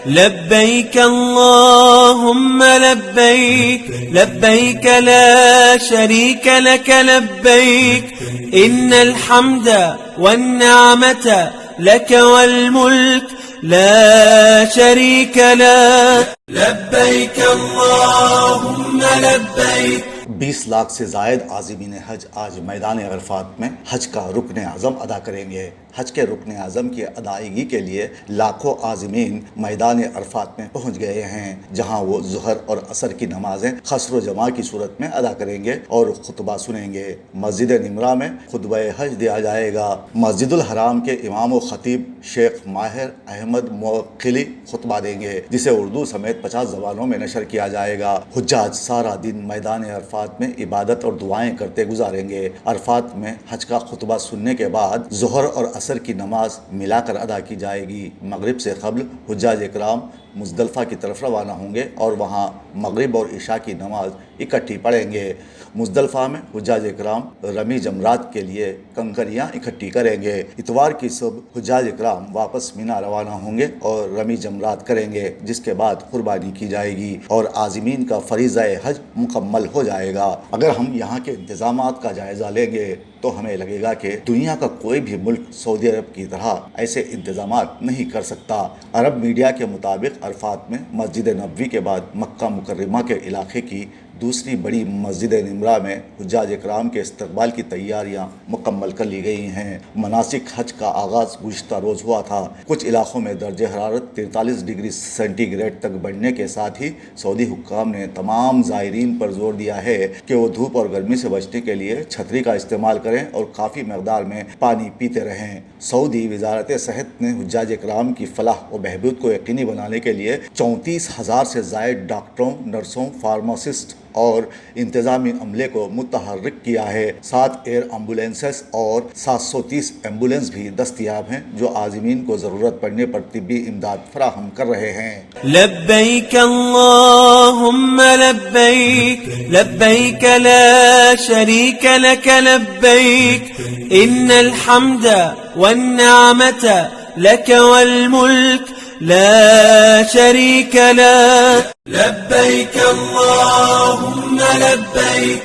لبيك اللهم لبيك لبيك لا شريك لك لبيك إن الحمد والنعمة لك والملك لا شريك لك لبيك اللهم لبيك 20 لاکھ سے زائد عازمین حج آج میدان عرفات میں حج کا رکن اعظم ادا کریں گے۔ حج کے رکن اعظم کی ادائیگی کے لیے لاکھوں عازمین میدان عرفات میں پہنچ گئے ہیں، جہاں وہ ظہر اور عصر کی نمازیں قصر و جماع کی صورت میں ادا کریں گے اور خطبہ سنیں گے۔ مسجد نمرہ میں خطبہ حج دیا جائے گا۔ مسجد الحرام کے امام و خطیب شیخ ماہر احمد موقلی خطبہ دیں گے، جسے اردو سمیت 50 زبانوں میں نشر کیا جائے گا۔ حجاج سارا دن میدان عرفات میں عبادت اور دعائیں کرتے گزاریں گے۔ عرفات میں حج کا خطبہ سننے کے بعد ظہر اور عصر کی نماز ملا کر ادا کی جائے گی۔ مغرب سے قبل حجاج اکرام مزدلفہ کی طرف روانہ ہوں گے اور وہاں مغرب اور عشاء کی نماز اکٹھی پڑھیں گے۔ مزدلفہ میں حجاج اکرام رمی جمرات کے لیے کنکریاں اکٹھی کریں گے۔ اتوار کی صبح حجاج اکرام واپس مینا روانہ ہوں گے اور رمی جمرات کریں گے، جس کے بعد قربانی کی جائے گی اور عازمین کا فریضہ حج مکمل ہو جائے گا۔ اگر ہم یہاں کے انتظامات کا جائزہ لیں گے تو ہمیں لگے گا کہ دنیا کا کوئی بھی ملک سعودی عرب کی طرح ایسے انتظامات نہیں کر سکتا۔ عرب میڈیا کے مطابق عرفات میں مسجد نبوی کے بعد مکہ مکرمہ کے علاقے کی دوسری بڑی مسجد نمرہ میں حجاج اکرام کے استقبال کی تیاریاں مکمل کر لی گئی ہیں۔ مناسک حج کا آغاز گزشتہ روز ہوا تھا۔ کچھ علاقوں میں درجہ حرارت 43 ڈگری سینٹی گریڈ تک بڑھنے کے ساتھ ہی سعودی حکام نے تمام زائرین پر زور دیا ہے کہ وہ دھوپ اور گرمی سے بچنے کے لیے چھتری کا استعمال کریں اور کافی مقدار میں پانی پیتے رہیں۔ سعودی وزارت صحت نے حجاج اکرام کی فلاح و بہبود کو یقینی بنانے کے لیے 34,000 سے زائد ڈاکٹروں، نرسوں، فارماسسٹ اور انتظامی عملے کو متحرک کیا ہے۔ 7 ایئر ایمبولینسز اور 730 ایمبولینس بھی دستیاب ہیں، جو عازمین کو ضرورت پڑنے پر طبی امداد فراہم کر رہے ہیں۔ لبيك اللهم لبيك لبيك لا شريك لك لبيك إن الحمد والنعمة لك والملك لا شريك لك لبيك اللهم لبيك